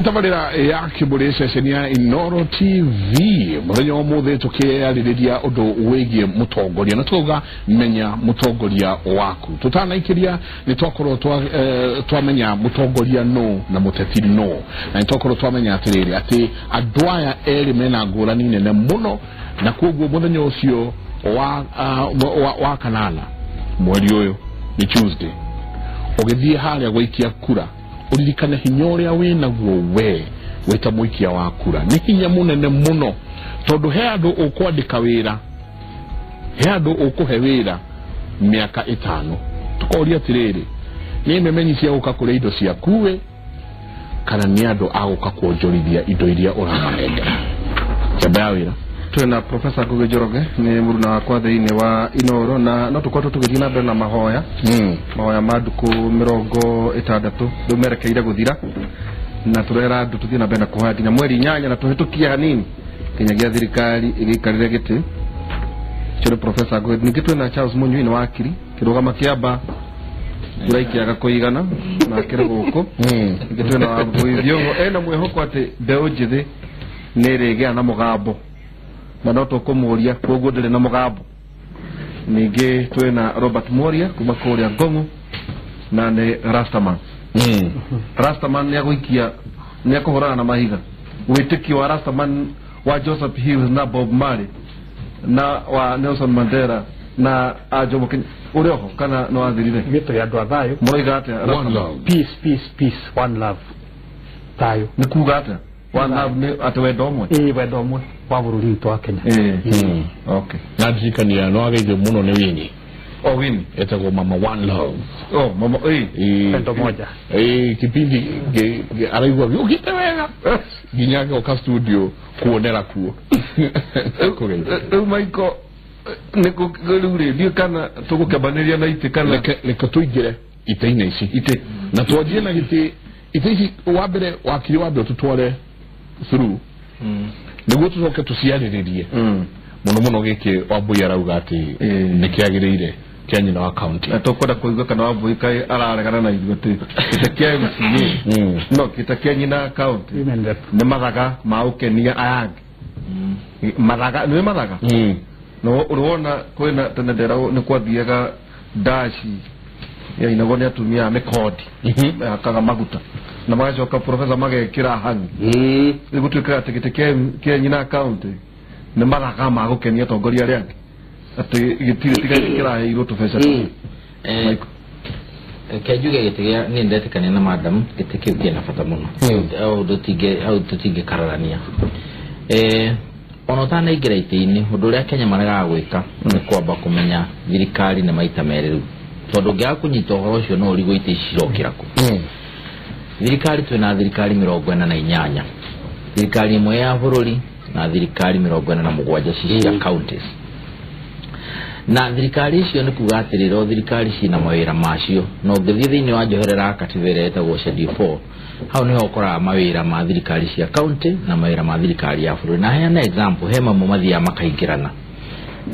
Mutabarira ya kiburi sesenia Inoro TV murenyo muthe tukiyaririria undu wigie mutongoria na tuga menya mutongoria waku tutanaikiria ni twakorwo twamenya mutongoria no na muteti no na twakorwo twamenya atiriri ati andu aya eri mena ngurani nene muno na kuguo muthenya ucio wa kanana mweri uyu ni Tuesday ugithie haria gwikia kura uririkane hinya uria winaguo we weta muikia wa kura ni hinya munene muno tondu he andu ukwandika wira he andu ukuhe wira miaka 5 tukoria atiriri ni memenyi cia guka kure indo cia kuwe kana ni andu aguka kuonjorithia indo iria uramanenge jamba wira twena Professor Ngugi Njoroge ni muruna wakwa thiini wa Inoro na no tukoto tugithii na mbere na mahoya mahoya maduku 60 ndumerekeire guthira na turera andu tuthii na mbere na kuhoya nginya mweri 8 na tuhitukia hanini kinyagia thirikari igikarire giti cyo Professor Ngugi ningi twena Charles Munyui ni wakiri kirugama kiamba uraikiaga kuigana na kire guku ningi twena Wabuyithio ena mwehoko ati mbeu njithi nirigea na mugambo na no tukumuria koguo ndire na mugambo ningi twena Robert Moria kuma kuria Ngongo na ni Rastaman Rastaman ni aguikia ni akuhorana na mahiga witiki wa Rastaman wa Joseph Hills na Bob Marley na wa Nelson Mandela na Jomo Kenyatta urioho kana no athirire gito ya andu athayo moiga ate peace one love tayo ni kuga ate one love ni ate wendo omwe wendo omwe wa bururi twa Kenya okay na ndikania no ageje muno ni winyi wini etagwo mama one love mama pendo moja kipindi araigwa ugite wega ginyage oka studio kuonera kuo Michael niko galure dio kana tugukabaniria na ite kana leka tuigire ite-ine ici ite na twajie na gite ite ici wabere wakiri wabere tutware through niguo tucoke tuciariririe muno giki Wambui arauga ati nikiagirire kia nyina wa county atokwenda kuigwa kana Wambui kai araregana na ithuĩ ati kitakia MCA no kitakia nyina county ni mathaga maukenia ayangi mathaga ni mathaga no urona kwena tenendera ni kwathiaga dashi ya inagoni atumia mekodi akaga maguta na magacoka Professor magekira hangi igutuika atikitike kia nyina county ni mathaga magukenia tongoria riake ati gitire tigakira iro tufeca kejuge gitigia ni ndetikania na madam gitike kia na fata muno au tutige kararania onotana igereite-ini undu ria Kenya marega gwika ni kwamba kumenya thirikari na maita meriru tondu ngia kunyita uhoro ucio no urigo ite icirokira ku thirikari twina thirikari 48 thirikari imwe ya bururi na thirikari 47 cia counties na thirikari icio ni kuga atiriro thirikari cina mawira macio no ngithii thiini wa njoherera kativere etagwo schedule 4 hau niho ukora mawira ma thirikari cia county na mawira ma thirikari ya bururi na hena example hema mumathia makaingirana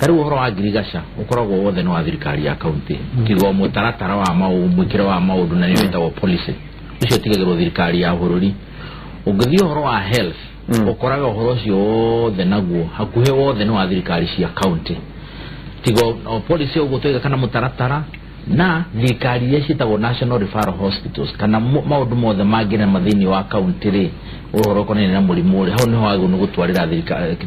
tariu uhoro wa ngirigaca ukoragwo wothe no wa thirikari ya county kigo mutaratara wa mwikiro wa maundu na niwetagwo policy ucio tigagirwo thirikari ya bururi ungithii uhoro wa health ukoraga uhoro ucio wothe naguo hakuhe wothe no wa thirikari cia county tigo policy ugutuiga kana mutaratara na thirikari yacitagwo national referral hospitals kana maundu mothe mangire mathini wa county ri uhoro konene na murimuri hau niho wagu ni gutwarira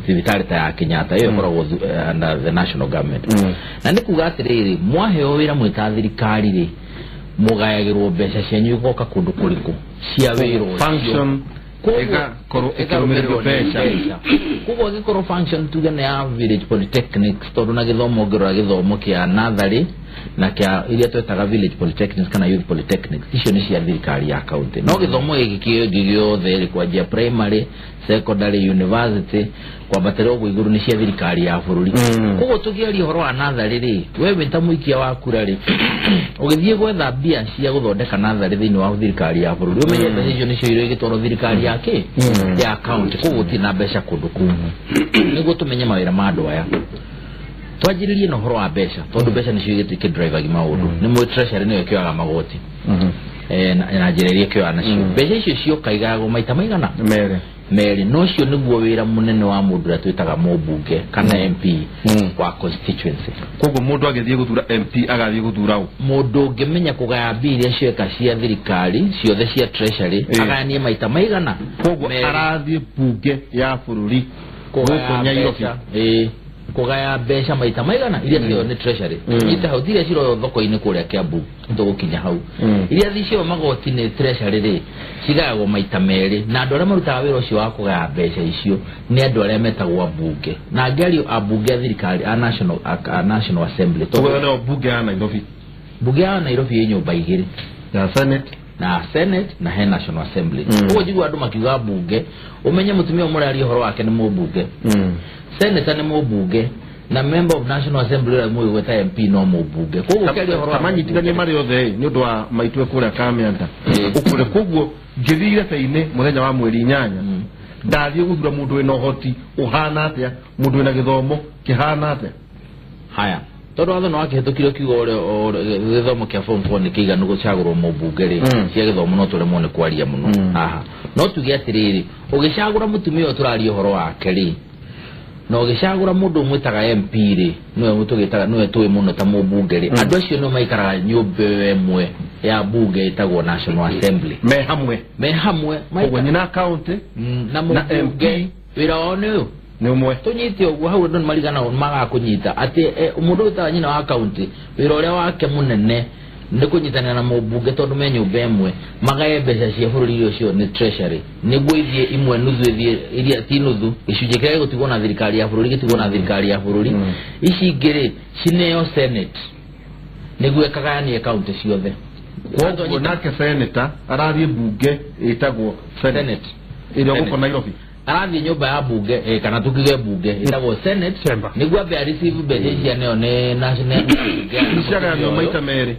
thirikari ta ya Kenyatta iyo ikoragwo under the national government na ni kuga atiriri mwaheo wira mwita thirikari ri mugayagirwo mbeca cianyu igoka kundu kuriku cia wiro function kugo gikoro function tugene ya village polytechnics tondu na githomo ngirora githomo kia nursery na kia iria twetaga village polytechnics kana youth polytechnics icio ni cia thirikari ya county no githomo giki giothe ri kwajia primary secondary university kwa batero gwo iguru ni cia thirikari ya bururi kugo tugiari horo wa nursery ri wewe nta muikia wa kura ri ugithie gwetha bia cia guthondeka nursery thiini wa thirikari ya bururi umenye mbeca icio nicio iro igitwaro thirikari yake ya county kugo tina mbeca kundu kumu niguo tumenye mawira ma andu aya twajiririe no horo wa mbeca tondu mbeca nicio igitike driver gi maundu ni mwe treasury niyo kioga magoti na jereria kyo anacio mbeca icio ciokaigago maita maigana mere no cio niguo wira munene wa mundu ra twitaga mubunge kana MP wa constituency koguo mundu agithie guthura MP agathie guthura mundu ngimenya kugaya bill cio cia thirikari ciothe cia treasury agania maita maigana koguo arathie bunge ya bururi kugaya Nairobi kugaya mbeca maita maigana iria cio ni treasury ita hau thire ciro thoko-ini kuria Kiambu tugukinya hau iria thicio magoti ni treasury ri cigayagwo maita meri na andu aria marutaga wira ucio wa kugaya mbeca icio ni andu aria metagwo abunge na angeri abunge a thirikari a national assembly togo no bunge ya Nairobi bunge ya Nairobi ye nyumba igiri ya senate na he national assembly ugo jigu andu makiuga bunge umenye mutumia umurari horo wake ni mubunge senator ni mubunge na member of national assembly la moyo weta MP no mubunge koguo kali horo amanyitiganie mari othe ni undu wa maitwe kuria Kamianda ukure koguo ngithire taine muthenya wa mweri 8 ndathie guthura mundu wina hoti uhana atia mundu wina githomo kihana atia haya todo watho no akihetukire kiugo githomo kia form 4 ni kiiganu gucagurwo mubunge ri cia githomo no turemwo ni kwaria muno aha no tuge atiriri ugicagura mutumia turari horo wake ri no gicagura mundu mwitaga MP ri no mutugitaga no tuwe muno ta mubunge ri andu acio no maikaraga nyumba emwe ya bunge itagwo national assembly me hamwe maiko nyina county na mubunge wira ono ni umwe tunyite ogwo hau ndo marigana maga kunyita ati mundu utaga nyina wa county wira uria wake munene ndi kunyitana na mubunge tondu me nyumba emwe magaye mbeca cia bururi ucio ni treasury niguo ithie imwe nuthu ithie iria ti nuthu icunje kire gutigwo na thirikari ya bururi gitigwo na thirikari ya bururi ici ngiri cineo senate niguo ekagania county ciothe koguo nake senator arathie bunge itagwo senate iria guko Nairobi arathie nyumba ya bunge kana tukige bunge itagwo senate niguo abe receive mbeca cia neo ne national iciaga ndio maita meri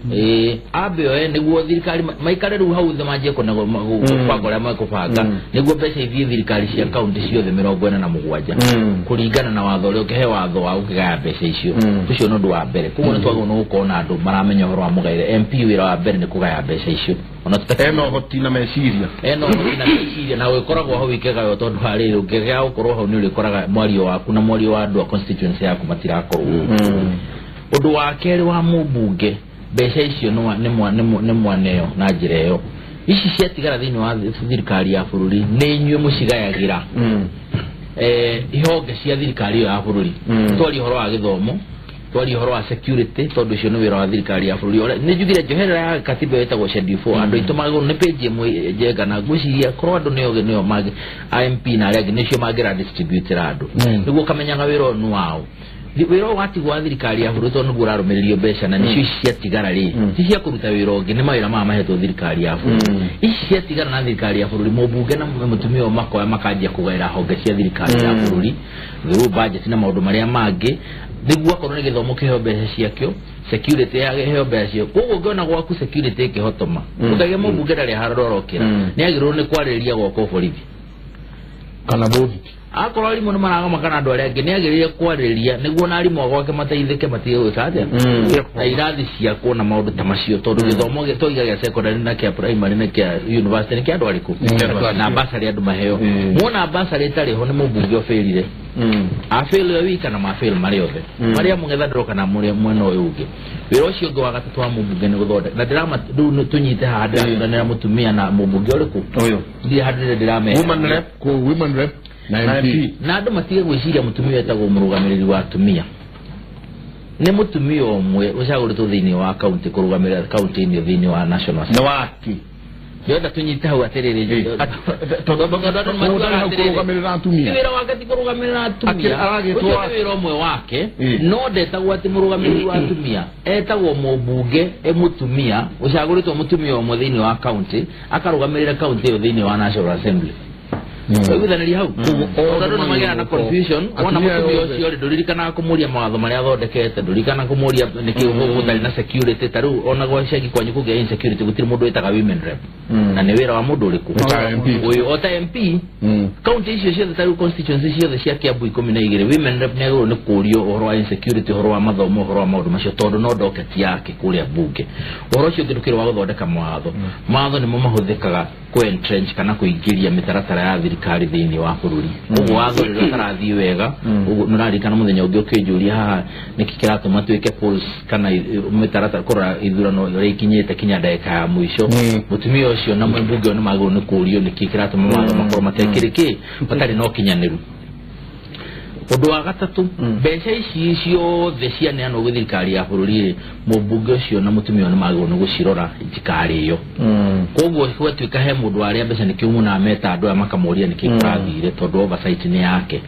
abe niguo thirikari maikare ru hau the manje kona kwagora makubanga niguo mbeca ithie thirikari cia county ciothe 47 kuringana na watho uri ukihe watho wa ukigaya mbeca icio ucio no ndu wa mbere kuguo ni twagwo no ukona andu maramenya horo wa mugaire MP wira wa mbere ni kugaya mbeca icio ona tuteno hoti na meciria na wikoragwo hau ikega yo tondu hari ukigaya ukorwo hau ni urikoraga mwario waku na mwario wa andu a constituency yaku matirakorwo undu wa keri wa mubunge mbeca icio ni mwaneo na njira iyo ici ciatigara thiini wa thirikari ya bururi ni inyue mucigayagira ihonge cia thirikari ya bururi twari horo wa githomo twari horo wa security tondu cio ni wira wa thirikari ya bururi ni njugire njoherera ya katiba yetagwo schedule 4 andu itumaga ni page imwe njega na gwiciria korwo andu nio magi MP na regi nicio magira distribute andu niguo kamenyaga wira onu wao wira watigwa thirikari ya bururi tondu gurarumiririo mbeca na nicio ciatigara ri cia kuruta wira ungi ni mawira mahetwo thirikari ya bururi ici ciatigara na thirikari ya bururi mubunge na mutumia o makoya makanjia kugaira honge cia thirikari ya bururi through budget na maundu maria mangi niguo akorwo ni githomo kiheo mbeca ciakio security ya giheo mbeca cio koguo ngiona gwaku security ikihotoma ukage mubunge ndari harorokira ni agirwo ni kwariria gwoko borithi kana bodi akorwo ari mundu maragoma kana andu aria angi ni agiririe kwariria niguo na ari mwagwake mateithike matige gwika atia na irathi ciakwo na maundu ta macio tondu githomo gitoiga gia secondary na kia primary na kia university ni kia andu ariku na basari andu maheo muona basari itari ho ni mubunge ofirire afeli ya wika na mafeli mari othe maria mungetha ndoka na muri mwena uyu ungi wira ucio ngi wa gatatu wa mubunge ni guthonde na ndirama tunyite hada na mutumia na mubunge uriku uyu ndi hada ndirame women rep na MP na andu matige gwiciria mutumia etagwo murugamiriri wa atumia ni mutumia omwe ucaguritwo thiini wa county kurugamirira county ni thiini wa national na waki yoda tunyita hau atiriri kurugamirira atumia wira wake ti kurugamirira atumia wira omwe wake no ndetagwo ati murugamiriri wa atumia etagwo mubunge mutumia ucaguritwo mutumia omwe thiini wa county akarugamirira county yo thiini wa national assembly withanĩria hau tondũ nĩ magĩra na confusion ona mũtumia ũcio ndũririkanaga kũmũria mawatho marĩa athondekete ndũririkanaga kũmũria nĩkĩ gũtarĩ na security tarĩu ona gwacagi kwanyu kũgĩa insecurity gũtirĩ mũndũ wĩtaga women rep na nĩ wĩra wa mũndũ ũrĩkũ ũyũ ota MP county icio ciothe tarĩu constituency ciothe cia Kiambu 12 women rep nĩagĩrĩirwo nĩ kũũrio ũhoro wa insecurity ũhoro wa mathomo ũhoro wa maũndũ macio tondũ no docket yake kũrĩa bunge ũhoro ũcio ũngĩ ndũkĩrĩ wa gũthondeka mawatho nĩmo mahũthĩkaga entrench kana kũingĩria mĩtaratara ya thirikari thĩinĩ wa bũrũri ũguo watho rĩrĩa ũtarathiĩ wega ũguo nĩũrarikana mũthenya ũngĩ ũkĩnjũria haha nĩkĩ kĩratũma twĩke polls kana mĩtaratara kũrora ithurano ũrĩa ikinyĩte kinya ndagĩka ya mũico mũtumia ũcio na mũmbunge nĩ magĩrĩirwo nĩ kũũrio nĩkĩ kĩratũma mawatho makorwo matekĩrĩ matarĩ na ũkinyanĩru ũndũ wa gatatũ mbeca ici ciothe cianeanwo gwĩ thirikari ya bũrũri mũmbunge ũcio na mũtumia nĩ magĩrĩirwo nĩ gũcirora itikarĩo koguo gwatuĩka he mũndũ arĩa mbeca nĩkĩo na meta andũ aya makamoria nĩkĩ kũrathire tondũ oversight nĩ yake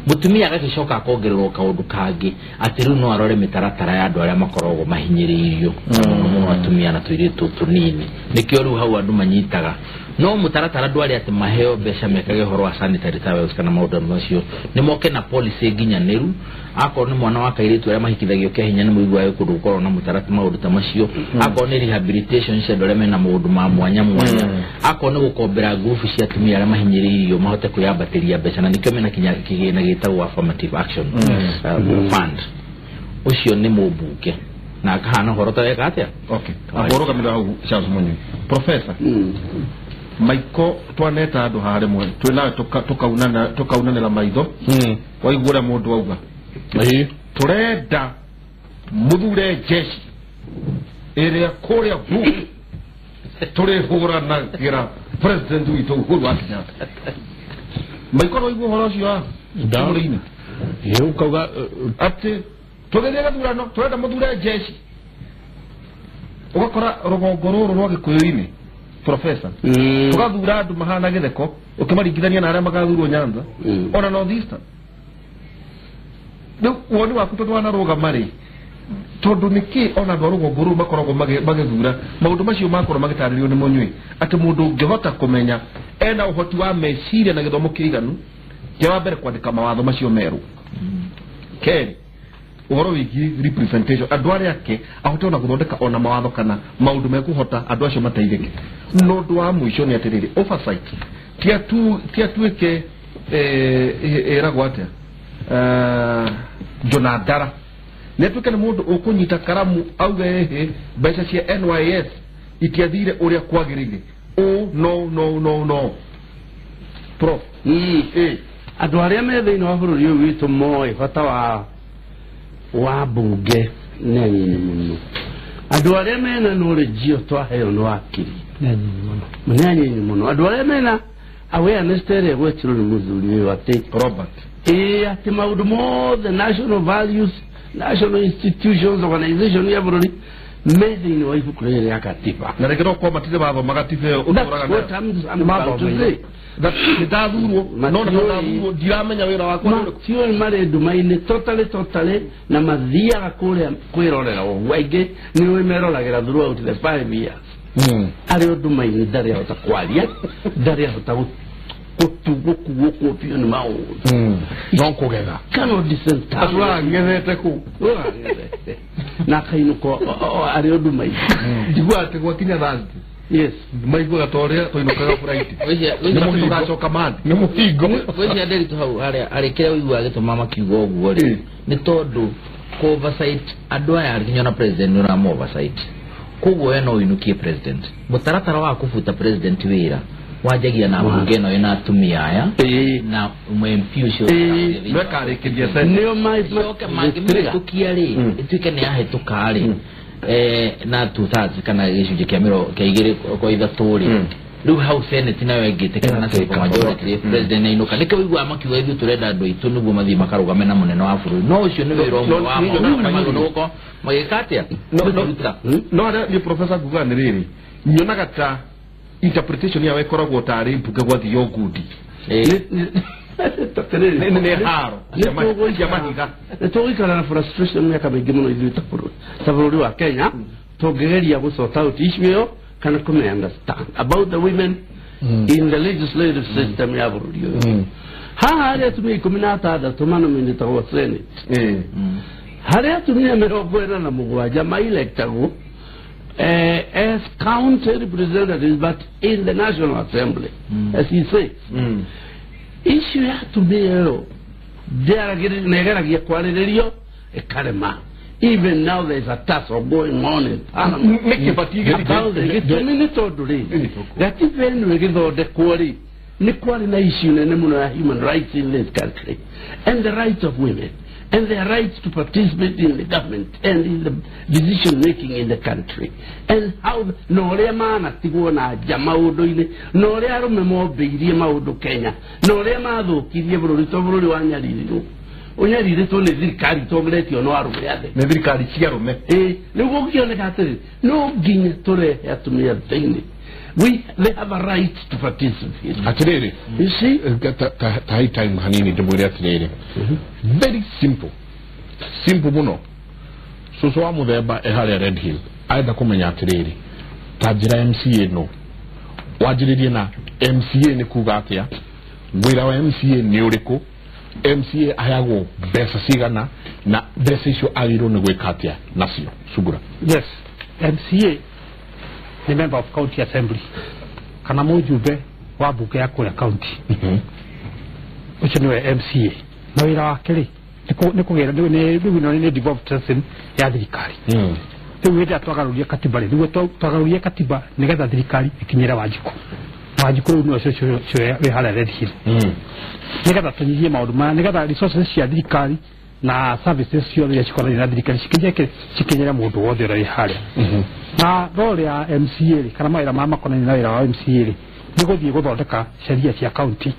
mũtumia agagĩcoka akongererwo kaũndũ kangĩ atĩ rĩu no arore mĩtaratara ya andũ arĩa makoragwo mahinyĩrĩirio mũno atumia na tũirĩtu tũnini nĩkĩo rĩu hau andũ manyitaga no mũtaratara ndwarĩ atĩ maheo mbeca mekage ũhoro wa sanitary towels kana maũndũ macio nĩ moke na policy nginyanĩru akorwo nĩ mwana wa kairĩtu arĩa mahikithagio kĩa hinya nĩ mũiguayo kũndũ gũkorwo na mũtaratara maũndũ ta macio akorwo nĩ rehabilitation cia andũ arĩa mena maũndũ ma mwanya mwanya akorwo nĩ gũkombera nguvu cia atumia arĩa mahinyĩrĩirio mahote kwĩyambatĩria mbeca na nĩkĩo mena kinya kĩgĩna gĩtagwo affirmative action fund ũcio nĩ mũmbunge na akahana ũhoro ta weka atĩa agũrũgamĩrĩra hau Charles Munyui Professor maiko twaneta andũ harĩ mwe twĩnawe tũkaunanĩra maitho waiguũrĩa mũndũ auga tũrenda mũthure jeshi ĩrĩa kũrĩa bunge tũrĩhũranagĩra president witũ Uhuru wa Kenyatta maiko no igua ũhoro ũcio ndamũrĩ-inĩ ukauga atĩ tũgĩthiĩ gathurano tũrenda mũthure jeshi ũgakora rũgongo rũrũ rwa Gĩkũyũ-inĩ Professor tukathura andũ mahana gĩtheko ũkĩmaringithania na arĩa magathurwo Nyanza ona North Eastern rĩu woni waku twana rũgama rĩ tondũ nĩkĩ ona andũ a rũgongo rũu makoragwo magĩthura maũndũ macio makorwo magĩtarĩrio nĩ Munyui atĩ mũndũ ũngĩhota kũmenya ena ũhoti wa meciria na gĩthomo kĩiganu kĩa wa mbere kwandĩka mawatho macio merũ kerĩ ũhoro wĩgiĩ representation andũ arĩa ake ahote ona gũthondeka ona mawatho kana maũndũ mekũhota andũ acio mateithĩke no ũndũ wa mũico nĩ atĩrĩrĩ oversight tiatuĩke ĩragwo atĩa Jonadara nĩ atuĩke nĩ mũndũ ũkũnyita karamu auge mbeca cia NYS itiathire ũrĩa kwagĩrĩire no Prof andũ arĩa me thĩinĩ wa bũrũri ũyũ witũ moĩ bata wa bunge nĩ anyinyi mũno andũ arĩa mena knowledge twaheo nĩ wakiri nĩ anyinyi mũno andũ arĩa mena awareness ĩrĩa gwĩtirwo nĩ mũthuri ũyũ atĩ Robert atĩ maũndũ mothe national values national institutions organization ya bũrũri me thĩinĩ wa ibuku rĩrĩ rĩa katiba na rĩngĩ no kwa matirĩ mathomaga katiba ĩyo ũtũraga nĩndathurwo no nĩndathurwo ndiramenya wĩra wakwa tio marĩ nduma-inĩ totally na mathiaga kũrĩa kwĩrorera ũguo aingĩ nĩwe meroragĩra throughout the 5 years arĩ nduma-inĩ ndarĩ ahota kwaria ndarĩ ahota gũkuo kũpio nĩ maũndũ no kũgetha kana dissenta ngethete kũ na kainũko arĩ nduma-inĩ njigua atĩ gwakinya thangĩ yes maiguaga ta ũrĩa tũinũkaga flight nĩ mũgacoka mandi nĩ mũhingo gwĩcia ndĩritũ hau arĩ kĩrĩa ũiguaga gĩtũma makiuga ũguo rĩ nĩ tondũ oversight andũ aya arĩ na president nĩ ũrama oversight koguo we no ũinũkie president mũtaratara wa kũbuta president wĩra wajagia na bunge no ina atumia aya na MP ucio mekarĩkĩria nĩo magĩtukiarĩ ituĩke nĩ ahĩtũkarĩ na tutazi kana gĩcunjĩ kĩa igĩrĩ kwa ithatũ rĩ rĩu hau senate nayo ĩngĩtĩkana na super majority president ainũka nĩkĩo ũiguaga makiuga ithuĩ tũrenda andũ aitũ nĩguo mathiĩ makarũgame na mũnene wa bũrũri no ũcio nĩ wĩra ũmwe wa maũndũ magĩka atĩa no nĩ Professor Nguga nĩ rĩrĩ nyonaga ta interpretation yawe koragwo tarĩ mbuge gwathi yo ngundi nĩ haro cia mahiga nĩtũgũikara na frustration mĩaka mĩingĩ mũno ithuĩ ta bũrũri wa Kenya tũngĩgeria gũsort out issue ĩyo kana kũmĩ understand about the women in the legislative system ya bururi uyu haria atumia 16 manominĩtwo gwa Senate haria atumia 47 mailectagwo as county representatives but in the National Assembly as he says issue ya atumia yo negeragia kwarĩrĩrio ikarema. Even now there's a tussle going on in Parliament about the that even we get the quality na issue na human rights in this country and the rights of women and their rights to participate in the government and in the decision making in the country and how noria mana tigona jamaudo ile noria rume mobirie maudo Kenya noria mathukirie bururi wa Nyariri Onyarire to thirikari togeretio no arume ade ne thirikari cia rume niguo ngioneka atiri no nginya tore atumia thĩinĩ they have a right to participate atiriri you see tai time hanini ndimwire atiriri very simple muno soso wa muthemba ehale Red Hill aenda kumenya atiriri tajira MCA no wajiririe na MCA ni kuga atia gwira wa MCA ni uriku MCA ayagwo besa sigana na besa icio agirwo ni gwika atia nacio Sugura. Yes, MCA ni member of county assembly kana mujumbe wa bunge ya kule county ucio niwe MCA na wira wake ri ni kugera ni devolved system ya thirikari wenda twagaruria katiba ri niguo twagaruria katiba nigetha thirikari ikinyira Wanjiku no cio we hala Red Hill nigetha tunyihie maundu ma nigetha resources cia thirikari na services ciothe cikoragwo na thirikari cikinyira mundu wothe uri haria na role ya MCA kana mawira ma makonani na wira wa MCA ni guthie guthondeka sheria cia county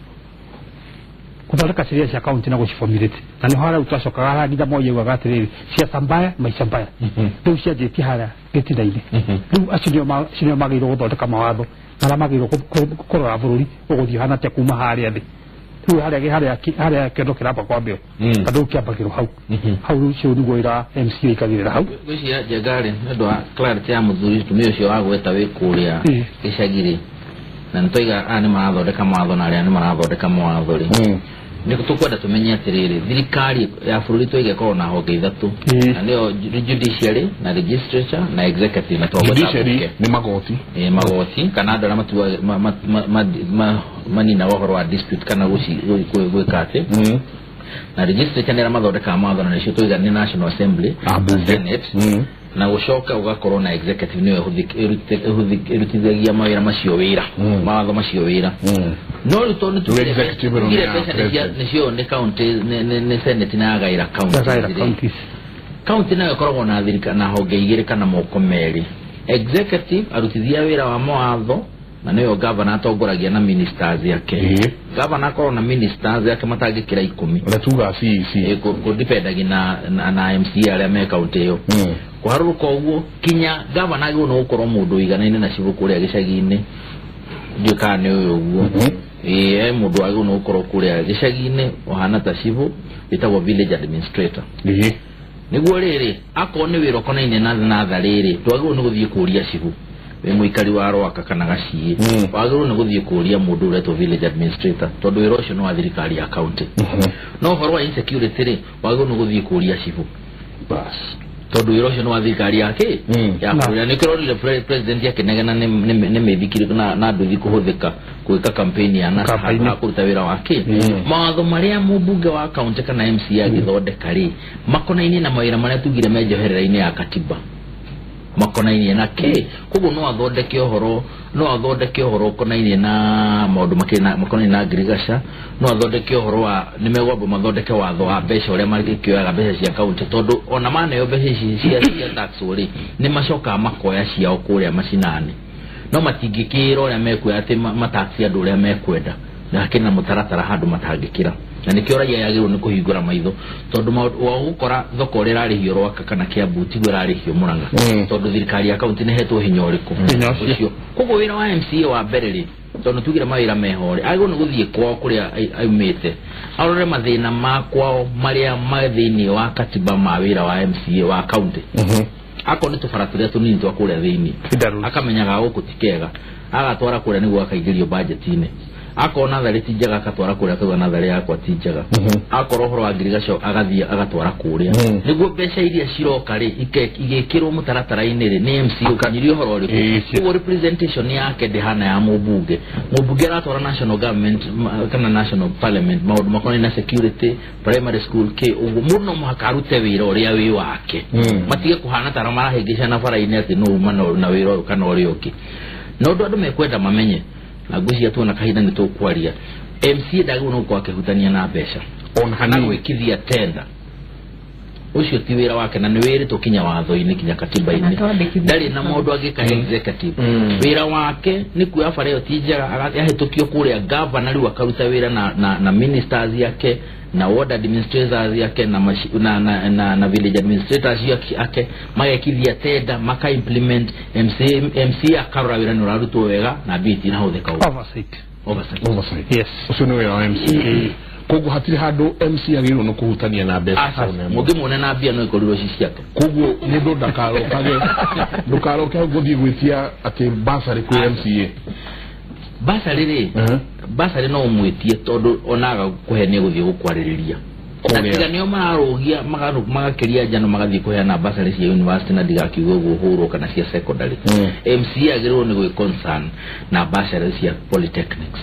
na gucifomulate na ni hara utacokaga harangiza moyo wa gatiriri cia mbaya maisha mbaya riu cia jeti haria gitinaini riu acio magirwo guthondeka mawatho na magirwo kurora bururi uguthie hana te kuma haria thi riu haria kendo kiramba kwambio kandu kiambagirwo hau cio niguo ira MCA ikagirira hau gwiciria jagari ndo clarity ya muthuri tumio cio wagweta wi kuria gicagiri na ntoiga ani marathondeka mawatho na aria ni marathondeka mawatho ri ni tukwenda tumenye atiriri thirikari ya bururi toige korwo na honge ithatu na nio judiciary na legislature na executive na judiciary ni magoti kana andũ arĩa matua manina wahoro wa dispute kana gwikate na legislature nĩ arĩa mathondekaga mawatho na nĩcio toiga ni National Assembly Senate na gucoka ugakorwo na executive niwe irutithagia mawira macio wira mawatho macio wira no ruto ni tu executive nicio ni county ni Senate na agaira county na ikoragwo na thirikari na honge igiri kana moko meri executive arutithia wira wa mawatho na niyo governor atongoragia na ministers yake governor akorwo na ministers yake matangikira 10 ratuga CEC ko dependagi na MCA aria me county yo kwaruka uguo kinya governor agwo no gukorwo mundu iganaine na cibu kuria gicagi-ini ndikane uguo mundu agwo no gukorwo kuria gicagi-ini ohana ta cibu itagwo village administrator niguo riri akoo ni wira konaine na thariri twagwo no guthie kuria cibu we muikari wa Rwaka kana Gacie wagirwo ni guthie kuria mundu uretwo village administrator tondu wira ucio no wa thirikari ya county no horwa insecurity ri wagirwo ni guthie kuria cibu bas tondu wira ucio no wa thirikari yake ya kuria ni kirorire president yake negena ni methikiri na nduthi kuhuthika kuika campaign ya nasa kuruta wira wake mawatho maria mubunge wa county kana MCA agithondeka ri makonaini na mawira maria tugire mejoherera-ini ya katiba makonaini na ke kugo no athondeke ohoro konaini na maundu makonaini na agriculture no athondeke ohoro wa nimegwabo mathondeke watho wa mbeca uria magikioyaga mbeca cia county tondu ona maneyo mbeca ici cia tax uri ni macoka makoya ciao kuria macinani no matingikira uria mekuya ati mataxi andu uria mekwenda na kina mutaratara handu matangikira na nikio raia yagirwo ni kuhingura maitho tondu wa gukora thoko ri rarihio Rwaka kana Kiambu tigwe rarihio Murang'a tondu thirikari ya county ni hetwo hinya uriku ucio kugo wira wa MCA wa mbere ri tondu tugira mawira mehore agwo ni guthie kwao kuria aumite arore mathina makwao maria mathini wa katiba mawira wa MCA wa county ako ni tufaraturia tunini twa kuria thini akamenyaga gukutikega agatwara kuria niguo akaingĩrio budget-inĩ akona thari ti njega akatwara kuria kwa na thari yakwa ti njega akorwo horo agirigacio agathie agatwara kuria niguo mbeca iria ciroka ri igekirwo mutaratara-inĩ ri ni MC ukanyirio horo ri ku representation yake ndihana ya mubunge aratwara national government kana national parliament maundu makoni na security primary school ke uguo muno muhakarute wira uria wi wake matige kuhana tara marahingisha na bara-inĩ ati no umana na wira kana uri uki no ndu mekwenda mamenye na gucia tu na kahinda ni tukwaria MC dagu no kwa kehutania na mbeca ona hanani wikithia tenda ucio ti wira wake na ni wiri tukinya watho-ini kinya katiba-ini ndari na mundu agika executive wira wake ni kuya bara yo ti njega agahitukio kuria governor riu akaruta wira na ministers yake na ward administrators yake na village administrators yake magekithia tenda maka implement MC akarora wira no rarutwo wega na biti na hotheka oversight yes ucio ni wira MC koguo hatiri handu MC agirwo no kuhutania na mbeca mugi mone na bia no ikoriro ciake koguo mundu ndakaroke guthii gwitia ati basari ku MCA basari no umwitie tondu onaga kuhenia guthii gukwaririria Tiga nio marogia magakiria njano magathii kuheana basari cia university na ndigakiugo guhurwo kana cia secondary MC agirwo ni gwi concern na basari cia polytechnics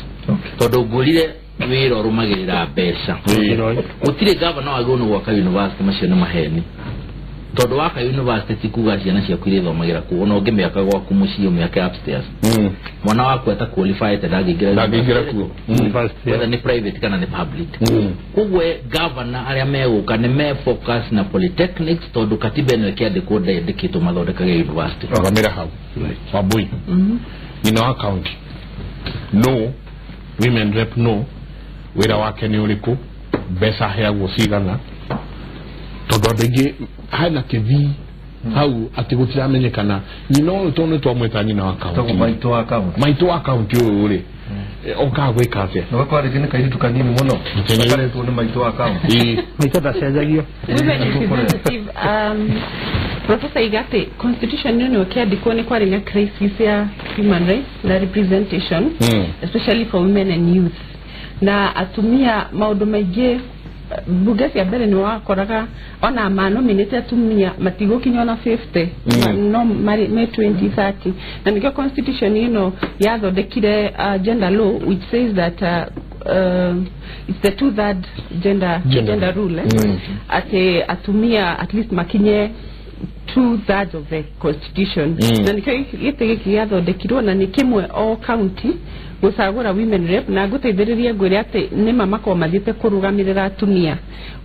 tondu ngurire wira rumagirira mbeca utire governor agirwo ni gwaka university macio ni maheni tondu waka university tikuga ciana cia kwire thomagira ku ona ungimeaka gwaku mucio miaka upstairs mwana waku ata qualified ndagingira ku university whether ni private kana ni public kugwe governor aria meguka ni me focus na polytechnics tondu katiba eno ikiandikwo ndikitwo mathondekaga university agamira hau wabui in our county no women rep no wira wake ni uriku besa heagwo cigana tondu andingi hana kivi hau ati gutiramenyekana nyino tono twamweta nyina wa county maito wa county uri oka gwika atia no kwa rigi ni kairitu kanini muno tukare tu ni maito wa county maito dacenjagio Professor Igate, constitution nino kiandikwo ni kwaria crisis ya human rights na representation especially for women and youth na atumia maundu maingi buge cia mbere ni wakoraga ona manominate atumia matigo kinyona 50 no me 2030 na nikyo constitution yathondekire gender law which says that it's the 2/3 gender rule ate atumia at least makinye 2/3 of the constitution na nikyo gitege yathondekirwo na nikimwe all county gusagura women rep na guteithiriria ngwire ati ni mama ko mathite kurugamirira atumia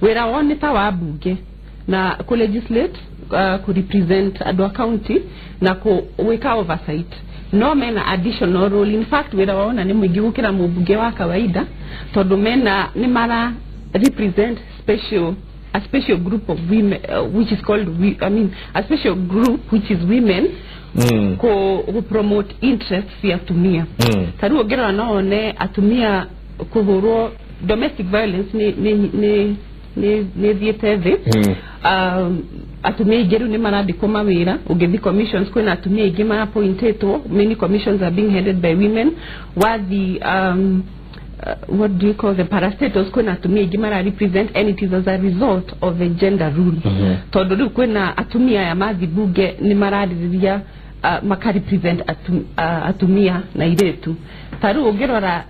wira wone ta wa bunge na ku legislate ku represent adwa county na ku wika oversight no mena additional role in fact wira waona ni mwingi gukira mubunge wa kawaida tondu mena ni mara represent a special group of women which is called a special group which is women ko promote interests ya atumia taruo gera naone atumia kuhurwo domestic violence ni thiete atumia igeru ni marandikwo mawira ugethi commissions kwina atumia ingi mara appointetwo many commissions are being headed by women while the what do you call the parastatals kwina atumia ingi mara represent and it is as a result of the gender rule tondu riu kwina atumia ya mathi bunge ni maraririria maka represent atumia na iretu taru ugirora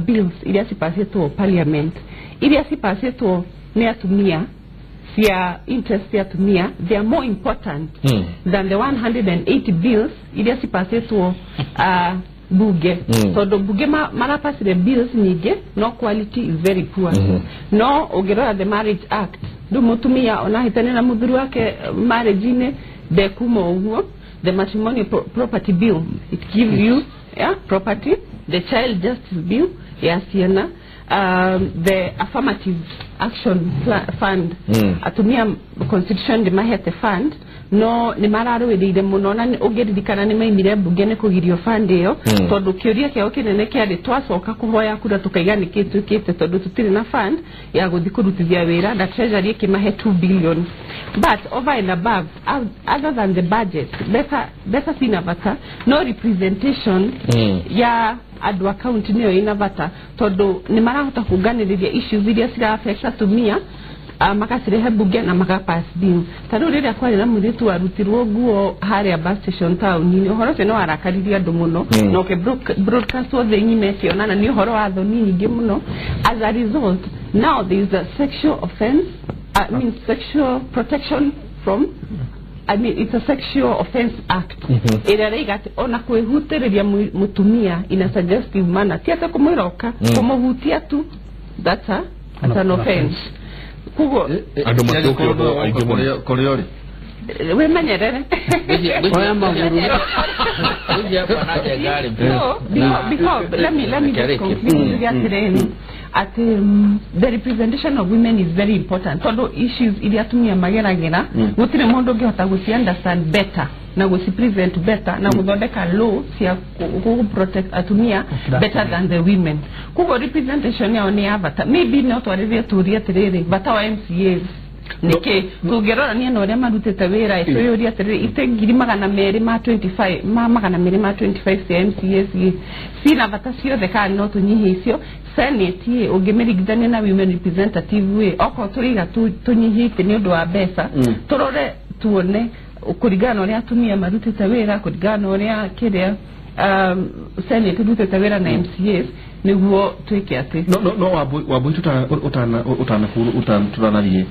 bills iria cipasitwo parliament iria cipasitwo ni atumia cia interest ya atumia they are more important than the 180 bills iria cipasitwo bunge tondu bunge marapasire bills nyingi no quality is very poor no ugirora the marriage act ndu mutumia ona hitane na muthuri wake marriage-ine de kumo uguo the matrimonial property bill it gives you property the child justice bill ciana the affirmative action fund atumia constitution de mahete fund no ni mararwirire muno na ugiririkana ni maimire bunge ne kugirio fund iyo tondu kiuria kiao kinene kiari twacoka kuhoya kura tukaigani kitu kite tondu tutiri na fund ya guthi kurutithia wira na treasury kimahe 2 billion But over and above, other than the budget, better sinavata, no representation ya adwa county niyo inavata, todo ni marahota kuganiriria issues iria sira affect atumia makasirehe bunge na makapass bill. Tano rĩrĩa kwari na mũthĩtu warutirwo nguo harĩa bus station town-inĩ, ũhoro ũcio nĩ warakaririe andũ mũno, na broadcast wothe nyimekĩona na nĩ ũhoro wa thoni nyingĩ mũno. As a result, now there is a sexual offense, sexual protection from, it's a sexual offense act. Ĩrĩa rĩigati ona kwĩhutĩrĩria mũtumia in a suggestive manner, ti ata kũmwĩroka, kũmũhutia tu, that's an offense. Kugo ando matoko aigemo koriori we manyerere oya maguru because let me just conclude at the representation of women is very important. Todo issues iliatumia mageragera gutire mundu ngihota guci understand better na guci present better na guthondeka law cia ku protect atumia better than the women. Kugo representation yao ni avata maybe not whatever turia tiriri bata wa MCAs nike kugerora ni no rema rutete wira iso yori atiriri itengiri magana meri ma 25 magana meri ma 25 MCAs sina bata cio the kan no tunyihe icio senate ungimerigithania na women representative we oko turiga tunyihite ni undu wa besa turore tuone kurigana ria atumia marutete wira kurigana ria kiria senate rutete wira na MCAs niguo twike ati no wabu utanarie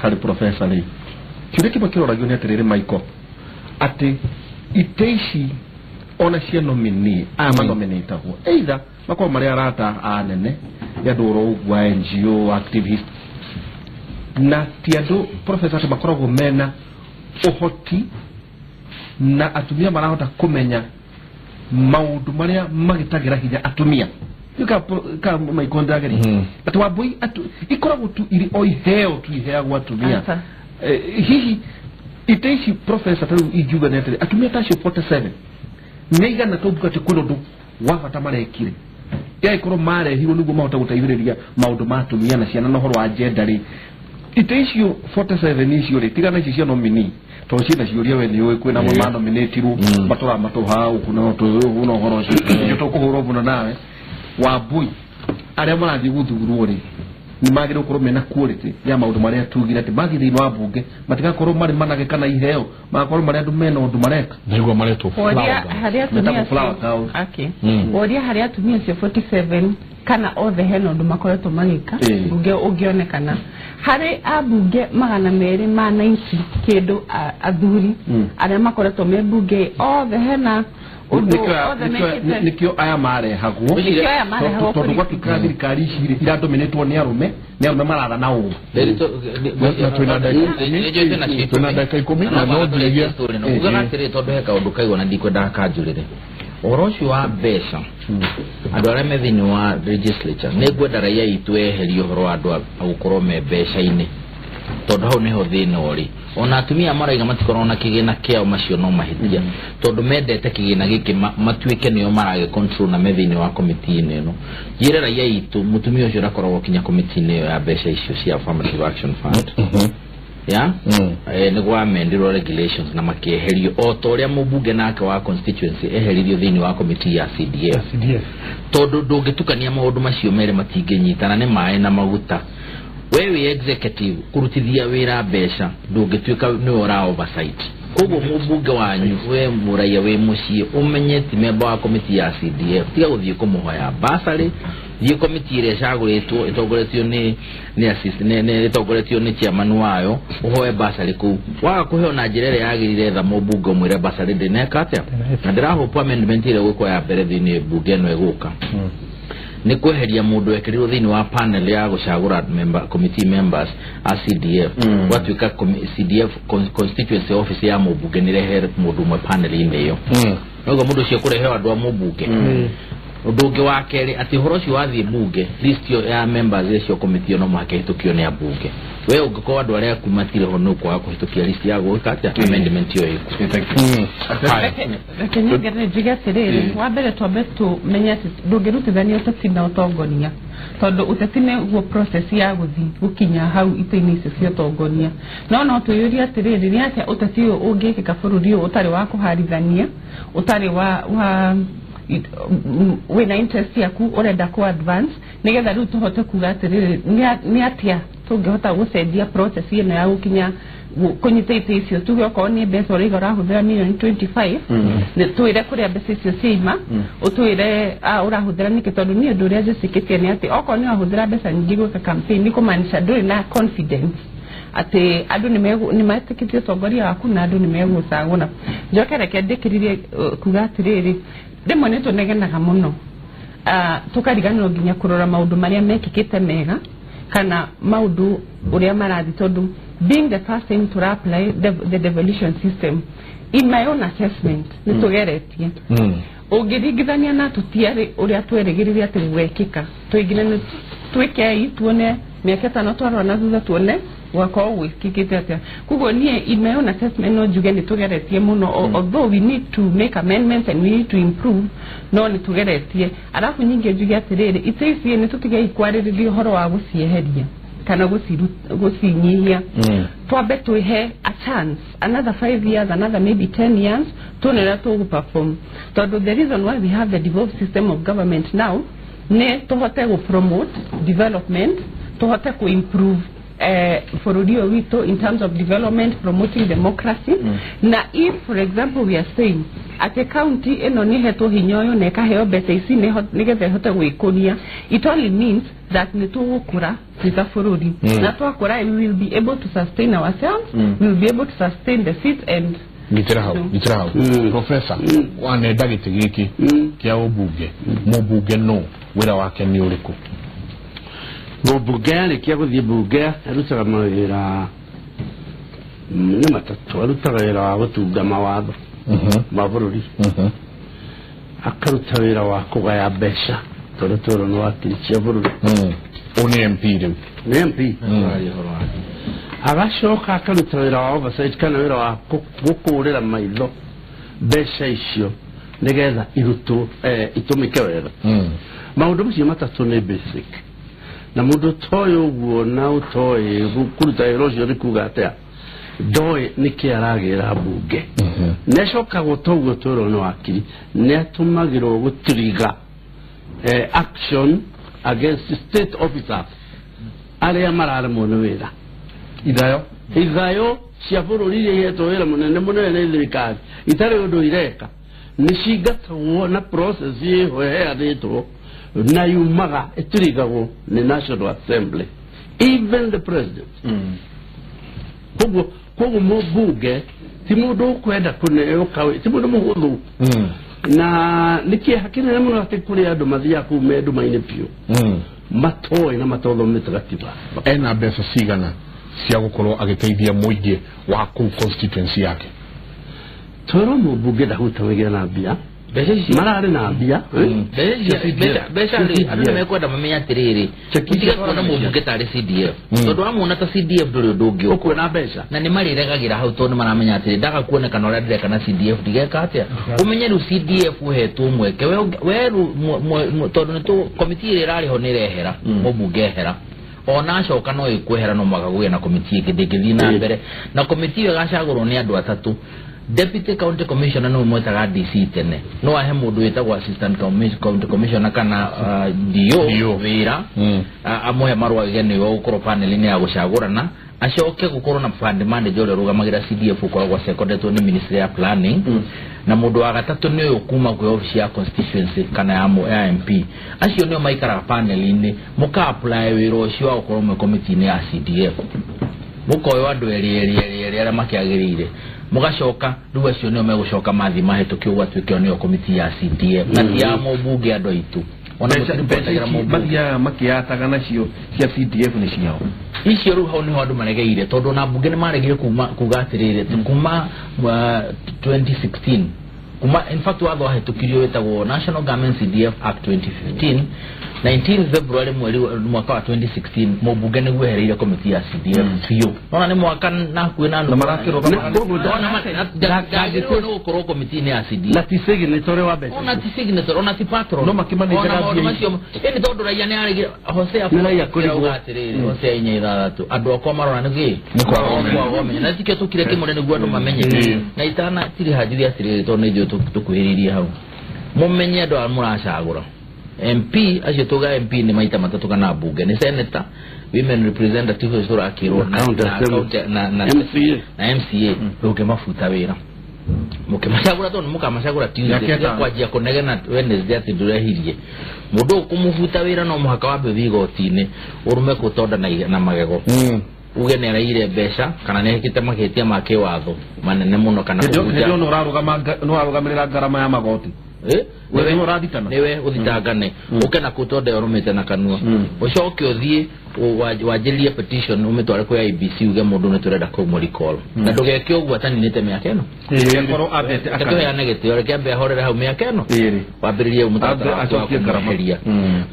hari professor ni kile kiba kiroragio ni atiriri Michael ati iteishi ona cia nominee nominate ho either makwa mari arata anene ya doro ugwa NGO activist na tiado professor ati makoragwo mena uhoti na atumia marahota kumenya maundu maria magitagira hinya atumia yuka Michael ndageri ati wabui ikoragwo tu iri oiheo tu iheagwo atumia hihi iteishi professor taru ijuga netri atumia tashi 47 neiga na tobuka tikunodu wafata marekire ya ikoro mare hiwo nugo mahota gutaithiriria maundu matumia na ciana no horo wa gender iteishi 47 icio ri tigana icio cia nominee to ciana ciuria we ni oy kwina mo nominate ru matora matoha ukuno to uno horo cio to kuhoro buno nawe wabui aria marathi guthurwo ri ni magire ukorwo mena quality ya maundu maria tugira ati magire no abunge matigakorwo mari manage kana iheo magakorwo mari andu mena undu mareka niguo mareto haria tumia okay oria haria tumia 47 kana othe heno undu makoretwo magika bunge ungionekana hari abunge magana meri ma 90 kindu athuri aria makoretwo me bunge othe hena nikio aya mare hagwo tondu gwatuka thirikari iciri iradominatwo ni arume marara na u twina dakika 10 na no ndigia ugana tiri tondu heka undu kaigona ndikwenda kanjurire orocio wa mbeca andu aria me thini wa legislature ne gwenda raia itu eherio horo andu agukorwo me mbeca-ini tondu hau niho thina uri ona atumia maraiga matikorona kigina kiao macio no mahitia tondu mendete kigina giki matuike niyo marage control na methini wa committee ino yire raia itu mutumia ucio rakorwo kinya committee ino ya mbeca icio cia affirmative action fund ya ni gwa amendiro regulations na makieherio o toria mubunge nake wa constituency eheririo thini wa committee ya CDF tondu ndungitukania maundu macio mere matingenyitana ni mae na maguta wewe executive kurutithia wira mbeca ndungituika ni ora oversight koguo mubunge wanyu we muraia we mucie umenyeti member wa committee ya CDF tiga guthie kumuhoya basari thie committee ire caguritwo itongoretio ni assistant ne itongoretio ni chairman wayo uhoe basari ku waga kuheo na njirere yagirire tha mubunge mwire basari ndineka atia na ndirahopa amendment ile gwikwa ya mbere thini bunge no eguka ni kweheria mundu ekirirwo thini wa panel ya gucagura committee members a CDF watuika CDF constituency office ya mubunge ni rehere mundu mwe panel ine yo nogo mundu cio kurehe andu a mubunge Ndoge wa keri ati horoci wathi bunge list ya members icio committee no makehitukio ni abunge we ungiko andu aria kumatire ho nuko akuhitukia list ya gwikata amendment yo iko lakini ngere jiga tiriri wa mbere twambe tumenye ati ndungirutithania uteti na utongoria tondu uteti ni guo process ya guthi gukinya hau ite-ini icio cia utongoria no tuyuria atiriri ni atia uteti ungikika bururi utari wa kuharithania utari wa wina interest yaku urenda ku advance nigetha riu tuhote kuga atiriri ni atia tungihota gucenjia process ino ya gukinya kunyita ite icio tuge okorwo ni mbeca uriga urahuthira million 25 ni twire kuria mbeca icio ciima utwire urahuthira niki tondu ni undu uria njicikitie ni ati okorwo ni urahuthira mbeca nyingi gwika campaign ni kumaanisha nduri na confidence ati andu ni matikitie utongoria waku na andu ni megucagura njoke reke ndikiririe kuga atiriri rimwe ni tunegenaga muno tukariganirwo nginya kurora maundu maria mekikite mega kana maundu uria marathi tondu being the first time to apply the devolution system in my own assessment ni tugeretie ugiringithania na tutiari uria tweregiriria ati gwekika tuigine ni twekei tuone miaka 5 twarwa na thutha tuone wako wikikite atia kugo nie in my own assessment no juge ni tugeretie muno although we need to make amendments and we need to improve no ni tugeretie arafu nyingi juge atiriri itisi ni tutige ikwariririo horo wa gucieheria kana gucinyihia twambe tuhe a chance another 5 years another maybe 10 years tunera to perform tondu the reason why we have the devolved system of government now ne tuhote go promote development tuhote ku improve for wito in terms of development promoting democracy na if for example we are saying at a county eno ni heto hinyoyo ne ka heo bese isi ne gethe hote gwikunia it only means that ni tugukura thita furudi na twakura we will be able to sustain ourselves we will be able to sustain the seat and Gitira hau Professor wane dagite giki kia ubunge mubunge no wira wake ni uriku mubunge ni kia guthie bunge arutaga mawira ni matatu arutaga wira wa gutunga mawatho ma bururi akaruta wira wa kugaya mbeca toro no wakiricia bururi oni MP riu ni MP agacoka akaruta wira wa oversight kana wira wa gukurira maitho mbeca icio nigetha irutu itumike wega maundu macio matatu ni basic na mundu toyo uguo na utoye kuruta wira ucio rikuga atia doe niki aragira bunge necoka gutoguo toro no akiri netumagirwo gutiriga action against state officers aria marare muno wira ithayo cia bururi iria ihetwo wira munene ni thirikari itari undu ireka nishingatagwo na process iho heathitwo na yumaga itirigagwo ni National Assembly even the president koguo mubunge ti mundu ukwenda kuneuka ti mundu muhuthu na nikie hakina muno ati kuri andu mathia ku mendu maine piu matoi na matothometwe gatiba ena mbeca cigana cia gukorwo agiteithia muingi wa ku constituency yake toro mubunge ndahutagira na mbia marare na mbia beca andu mekwenda mamenya atiriri tiga kuona mubunge tari CDF tondu amuna ta CDF nduri ndungi ukuona mbeca na ni mariregagira hau tondu maramenya atiri ndaga kuonekana uria ndireka na CDF ndigeka atia umenye ru CDF uhetwo mweke weru tondu ni tu committee iri rari ho nirehera mubunge ehera ona coka no ikwehera no magaguye na committee kidikithii na mbere na committee igacagurwo ni andu atatu Deputy County Commissioner no mwetaga DC tene no ahe mundu wetagwo Assistant County Commissioner kana DO wira amoya marwa gene yo ukoro panel ni ya gucagurana acoke gukorwo na fund manager ule rugamagira CDF ukoragwo seconded ni Ministry ya Planning na mundu wa gatatu ni ukuma kwa office ya constituency kana ya MP acio ni maikara panel ni muka apply wira ucio ukorwo mu committee ni ya CDF mukoyo andu eri ara makiagirire mugacoka riu acio nio megucoka mathi mahetũkio gwatuĩke nio komiti ya CDF na ti ya mũmbunge andũ aitũ ona mũtiripotagĩra mũmbunge makĩyataga nacio cia CDF nĩ ciao icio rĩu hau nĩho andũ maregeire tondũ na mbunge nĩ maregire kuga atĩrĩrĩ kuma 2016 kuma in fact watho hatukirio wetagwo National Government CDF Act 2015 19 February mwaka wa 2016 mubunge ni gwehereire komiti ya CDF fiyo ona ni mwaka na kwina no marakiro kama no koro komiti ni ya CDF na tisegi ni tore wa bese ona tisegi ni tore ona tipatro no makimani jaga ni todo raia ni ari Hosea ya kuri ugatiriri Hosea inyira tu andu akwa marona ngi kwa wame na tikio tukire kimone ni gwa ndo mamenye na itana tiri hajiri atiriri to ne dio tukuhiriria hau mumenye ndo amuracagura MP ashitoga MP ni maita matatu kana bunge ni senator women representative sura akiro na MCA uke mafuta wira muke mashagura to muka mashagura Tuesday kwa jia konege na Wednesday ati durehirie mudo kumufuta wira no muhaka wa bevigo tine urume kutonda na magego uge ne raire besha kana ne hikite maketia make watho manene muno kana kuja no rarugamirira garama ya magoti wewe uraditana newe uditagane ukena kutonde orumete na kanua ucoke uthie wajilie petition umetware kwa IBC uge mundu ne turenda ko muri call na ndugeke ogwa tani nite miaka eno ngoro abete akato ya negete ore kiambe horera hau miaka eno wabiririe umutata acokie garama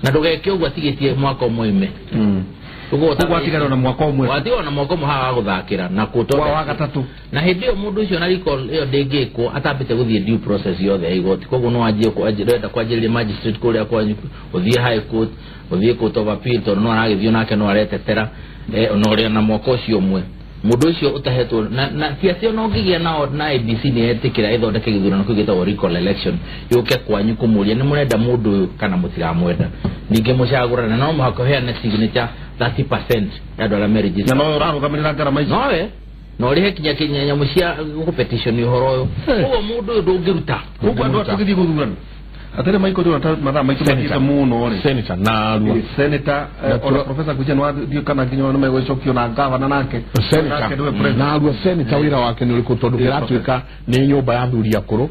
na ndugeke ogwa tigetie mwaka umwe ugo watigana na mwaka umwe watigana na mwaka umwe hawa guthakira na kutonda wa gatatu na hindio mundu ucio na recall iyo ndengeko atambite guthie due process yothe igoti koguo no ajie ko ajirenda kwajiriria magistrate kuria kwa uthie high court uthie court of appeal to no aragithio nake no aretetera no ria na mwaka ucio umwe mundu ucio utahetwo na siacio no ngigia na ABC ni etikira ithondeke githurano kugita recall election yuke kwanyu kumuria ni murenda mundu kana mutiramwenda ninge mucagura na no muhako heane signature 30% ya dola marriages na no rarugamirira garama icio nowe no rihe kinya nyamu cia petition ihoro uyo mundu ndungiruta kuko andu atugithi guthurana atare maiko ndo matha maiko matita muno ore senator na ruo senator ona professor kuja no dio kana kinyo no megwicokio na governor nake senator na ruo senator wira wake ni uriko tondu kiratuika ni nyumba ya thuri akuru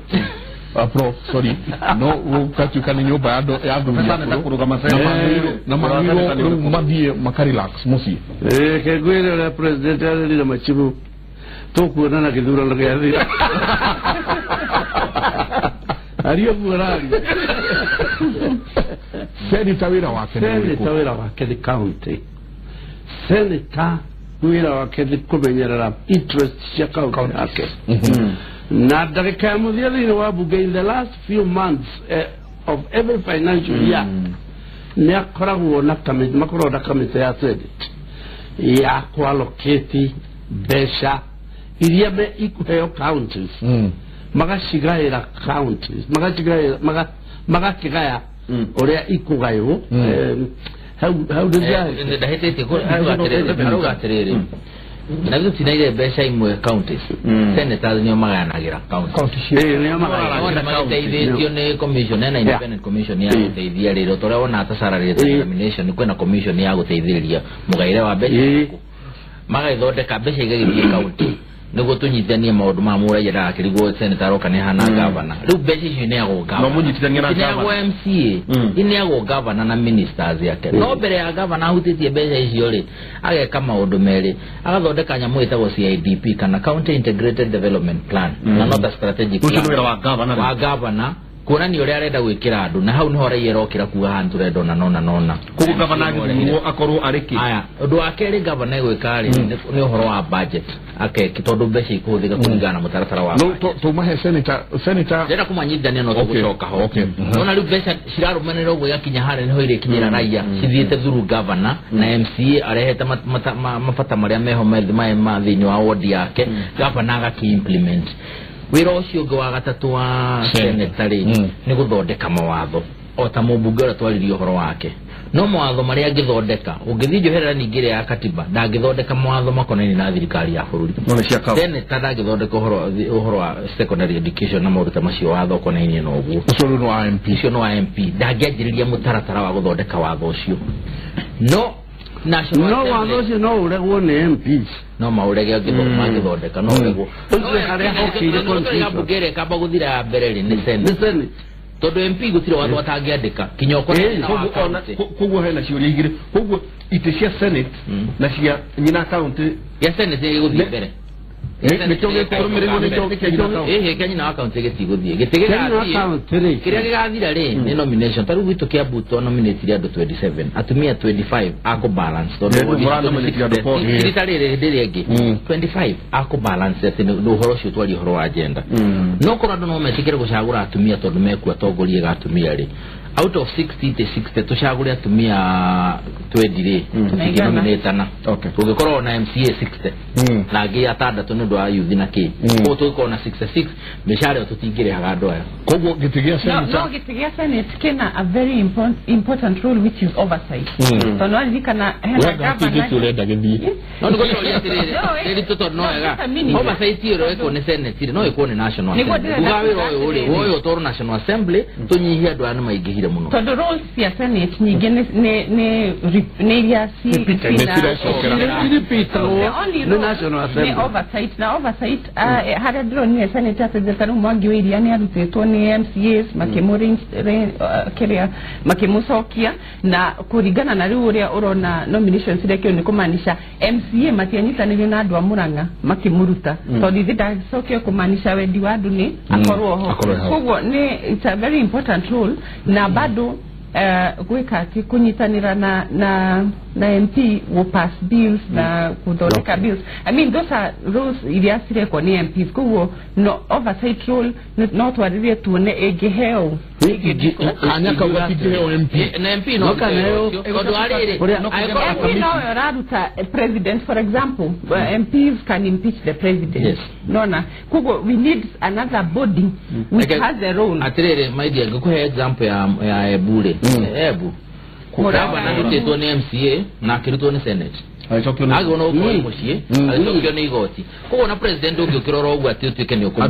prof sorry no ukatuika ni nyumba ya thuri akuru na mamiro mabie makarelax musi kegwira la president ali na machibu tokuona na kidhurano gya thira ariyo burali senator wira wake the county senator wira wake the kumenyerera interest ya county yake na dakika muthia wa bunge in the last few months of every financial year ne akoragwo na kamiti makoragwo na kamiti ya senate ya kuallocate besha iria be ikuheo counties magashigayira counties magakigaya oria ikugayo how does that ndahitete ko arugatiriri na gutinaire besha imwe counties senators nyo maganagira counties nyo maganagira counties ne commission na independent commission ya guteithia rero tore ona atasararire determination kwena commission ya guteithiriria mugaire wa besha magaithondeka besha igagithie county nego tunyitania maundu ma mura yera akirigo senator okane hana governor riu besha icio ni ago governor no munyitithania na governor MCA ini ago governor na ministers yake no mbere ya governor ahutitie besha icio ri ageka maundu meri agathondeka nyamu itagwo CIDP kana county integrated development plan na not a strategic plan wa governor kuna ni ore arenda gwikira andu na hau ni hora yerokira kuga hantu rendo na nona kuko governor agithurwo akorwo ariki aya undu wake ri governor gwika ri ni uhoro wa budget ake kitondu mbeca ikuthika kulingana na mutaratara wa no to mahe senator ndenda kumanyithania no tugucoka ho nona riu mbeca cirarumanira uguo yakinya hare niho ire kinyira raia cithiite through governor na MCA arehete mafata maria meho ma thiini wa ward yake governor agakiimplement wira ucio ngo wa gatatu wa senatari ni guthondeka mawatho ota mubunge ora twaririo horo wake no mawatho maria angithondeka ungithio herera ningire ya katiba ndangithondeka mawatho makonani na thirikari ya bururi senator ndangithondeka horo wa secondary education na maruta macio watho konani no uguo ucio no wa MP ucio no wa MP ndangianjiriria mutaratara wa guthondeka watho ucio no no watho no uregwo ni MPs no maurege ngithondeka no uregwo ucio haria hokire constitution bugere kaba guthira mbere ri ni senate todo MP gutire watho atangiandika kinyoko koguo hena ciuria igire koguo ite cia senate na cia nyina county ya senate iguthie mbere Kenya na account getigothie getigathie kiria gigathira ri ni nomination taru gitu kia buto nominate ria 27 atumia 25 ako balance to ndiri egi 25 ako balance ati no horo cio twari horo agenda no kora ndo no metikire gucagura atumia tondu mekua tongorie ga atumia ri out of 60 to 60 tushagure atumia 20 ri nominatana tugikorwo na MCA 60 na gi atandatu ndo a youth na ki ko tuko na 66 mishare tutingire hagando aya kogo gitigia senate no gitigia senate kena a very important role which is oversight so no alikana hela gavana tulenda gidi no ngo ri toto no ega oversight iro eko ne senate no eko ne national assembly ugawe toro national assembly tunyihia andu anu maingihire muno so the roles ya senate nyingi ne ya si no national assembly na oversight hada drone ni senate atazetaru mwangi wili yani arutetwo ni MCAs makemuring keria makemusokia na kurigana na riu ria urona nominations ria kio ni kumanisha MCA matianyitanire na andu amuranga makemuruta to thitha sokio kumanisha wendi wa andu ni akorwo ho koguo ni it's a very important role na bado gwika ati kunyitanira na MP will pass bills na kudoleka bills. I mean those are rules iliasire kwa ni MPs kuwo no oversight role not waririe tuone egeheo anyaka utigeheo MP na MP no kaneo odo arire no raruta president for example MPs can impeach the president yes. Nona kuwo we need another body which has a role atirire my dear go example ya ebure ebu kugaba na rutetwo ni MCA na kirutwo ni senate ago no ko mushie ago ni igoti ko na president ugikirora ogwa ati utike ni okumu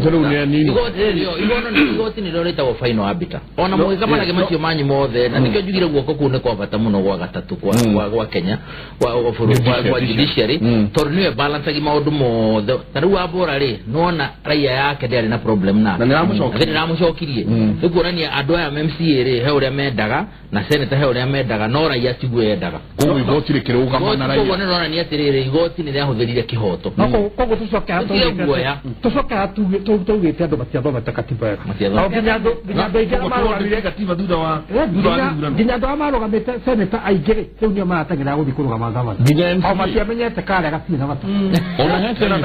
igoti ni roreta wa final arbiter ona mo kama na gemacio manyi mothe na nikyo jugire guoko kune kwa bata muno gwa gatatu kwa Kenya kwa judiciary torniwe balance gi maundu mothe taru abora ri nona raia yake ndari na problem na niramucokirie ikuonania andu aya MCA ri he uria mendaga na senator he uria mendaga no raia tigwe yendaga ko igoti rikirugama na raia nona ni atirire igoti ni rihutherire kihoto kogo tucoka tugite andu matiathoma takatiba no nginya katiba thutha wa nginya andu amarugamite senator aingire riu nio maratangira guthi kurugama gavana o matiamenyete kare gatina na bata ona hete na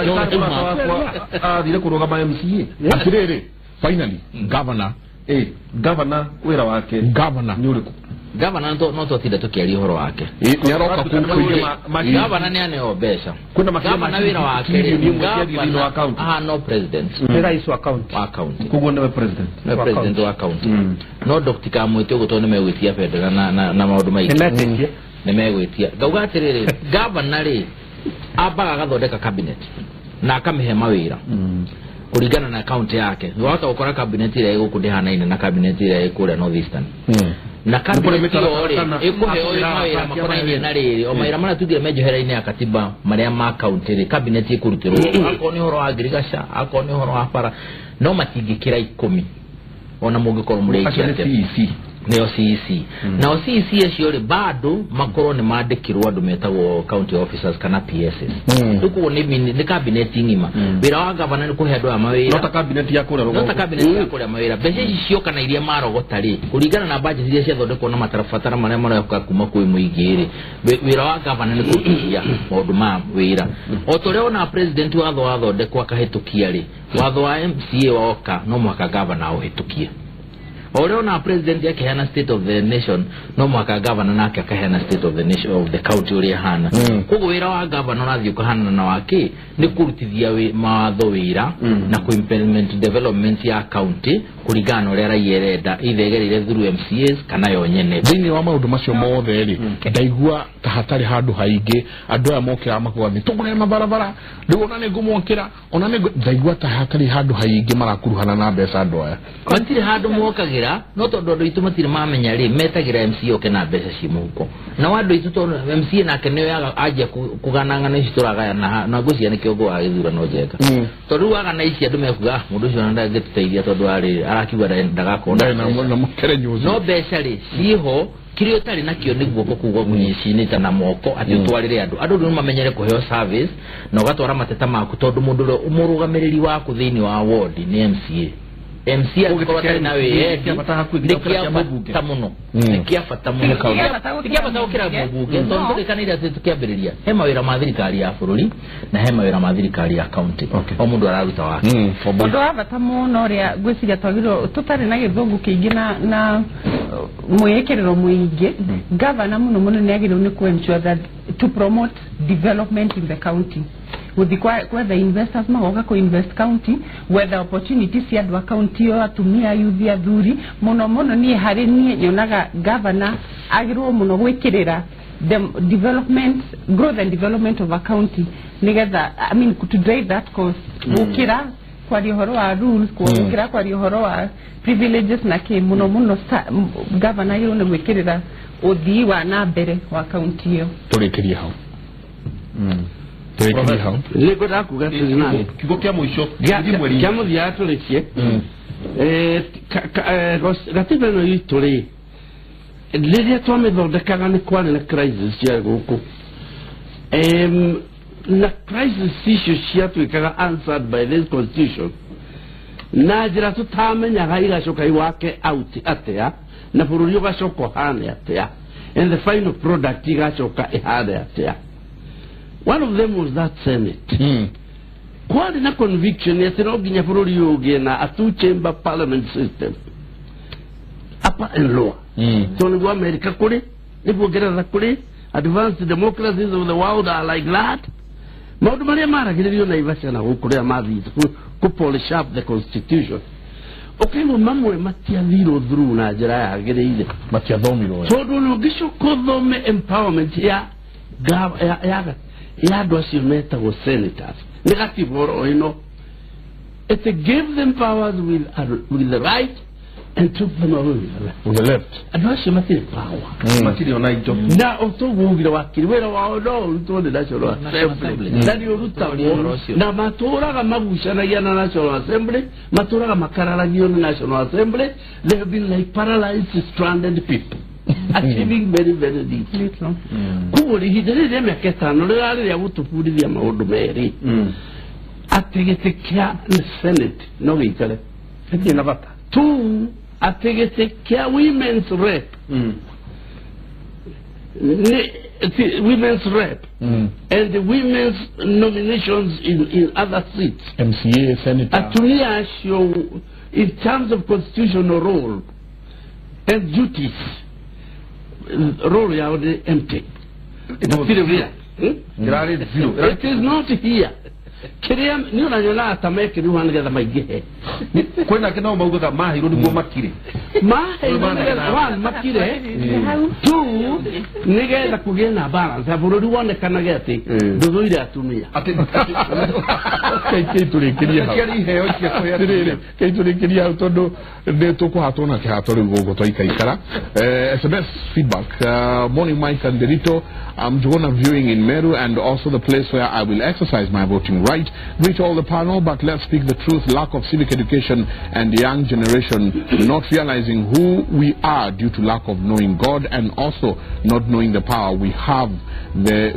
thire kurugama MCA atirire finally governor wira wake governor no to tida tukiari horo wake ni aroka kukuja governor ni ane obesha kuna makama wira wake ni account no president rais wa account kugo na president wa account no Dr. Kamwete gutone megwitia federa na maundu maiki ne megwitia gauga atiriri governor ri abaga gathondeka cabinet na akamihe mawira kuringana na account yake wata ukora cabinet ile igukundihanaine na cabinet ile ikuria Northeastern na cabinet ile ikuheo mawira makonaine na riri o mawira mara tugire mejohera-ini ya katiba maria ma account ile cabinet ikurutirwo akoni horo wa agriculture akoni horo wa para no matingikira 10 ona mungikorwo muri ikirate neo CEC na CEC acio ri bado makoro ni mandikirwo andu metagwo county officers kana PSs tuko ni cabinet ngima bira wa governor ni kuhe andu amawira nota cabinet ya kuria mawira beje icio kana iria marogota ri kuringana na budget iria ciathondekwo na matarafatara maria maroka kuma kwi muingiri bira wa governor ni kuhia maundu ma wira o to leo na president wa thondekwo akahitukia ri watho wa MCA waoka no mwaka governor ohitukia Oreo na president yake hana state of the nation no mwaka governor nake akahana state of the nation of the county uri hana kugo wira wa governor nathi ukahana na wake ni kurutithia mawatho wira na kuimplement development ya county kurigana uri raiyerenda ithegerire through MCAs kana yo nyene thini wa maundu macio mothe ri ndaigua tahatari handu haingi andu aya mokira makwa ni tugure mabarabara ndiona ni ngumwokira ona ni ndaigua tahatari handu haingi marakuruhana na mbeca andu aya matire handu mokagira no tondu andu itu matire mamenya ri metagira MC oke na mbeca ci muhuko na wandu itu to MC na keneo ya aje kuganangana ici turagaya na gucia ni kiogo wa githura no jeka tondu waga na ici andu mekuga mundu cio nda ngituteithia tondu ari arakiuga ndagakona na mukere nyuzu no mbeca ri ciho kirio tari nakio niguo kugwa munyicini ta na moko ati utwarire andu ndu mamenyere kuheo service na ugatwara mateta maku tondu mundu umurugamiriri waku thiini wa ward ni MCA kwa tari nawe nikia muno nikia fata muno nikia fata ukira mbunge tondu kanira ati tukiambiriria he mawira ma thirikari ya bururi na he mawira ma thirikari ya county o mundu araruta wake mundu avata muno ria gwiciria twagiro tutari na githungu kingi na mwekerero mwingi governor muno ni agiro ni ku ensure that to promote development in the county whether investors magoka ku invest county whether opportunities ya dwa county yo atumia youth ya thuri muno ni hari ni nyonaga governor agirwo muno gwikirira the development growth and development of a county nigetha to drive that cause ukira kwa rihoro wa rules ukira kwa rihoro wa privileges na ke muno governor agirwo ni gwikirira uthii wa na mbere wa county yo tulikiria hau Lego da kuga tuzina kigo kya mwisho kya muthia tulikie gatiba no yituri liria twamithondekaga ni kwari na crisis ya guku na crisis issue cia twikaga answered by this constitution na njira tutamenyaga igacoka iwake out atia na bururi ugacoka hane atia and the final product igacoka ihane atia. One of them was that Senate. Kwali na conviction ya tino ginya bururi yoge na a two-chamber parliament system. Upper and lower. So ni America kule, ni Uingereza kule, advanced democracies of the world are like that. Maudu maria mara gilio na ivasha na ukule amazi ku polish up the constitution. Okay, mamwe matia zero through na jira ya gile matia dhomiro. So dono gisho kodhome empowerment ya dosi meta was senators negative or it gave them powers with the right and took them away with the left adosi meta power matiri ona ijo na otogungira wakiri wera wa no to national assembly nani uruta na matora ga magushana ya national assembly matora ga makararagio na national assembly they have been like paralyzed stranded people achieving very very little. Kuburi hidere de meketa no le ya butupurithia maundu meri. Ategete kya Senate no gikale. Ati na bata. Tu ategete kya women's rep. Women's rep and the women's nominations in other seats. MCA, senator. Atulia show in terms of constitutional role and duties. Role ya the empty. It is not here. Kiriam ni unanyona atameke ni wanageza maigehe. Kwenda kena maugoza mahiru ni makire. One makire. Two nigeza kugena balance. Aburu wone kana gete. Dozo ile atumia. Keitulikiria todo de toko hatona ke hatore gogo to ikaikara. SMS feedback. Morning Mike and Derito. I'm Jona viewing in Meru and also the place where I will exercise my voting right. Greet all the panel, but let's speak the truth. Lack of civic education and the young generation not realizing who we are due to lack of knowing God and also not knowing the power we have,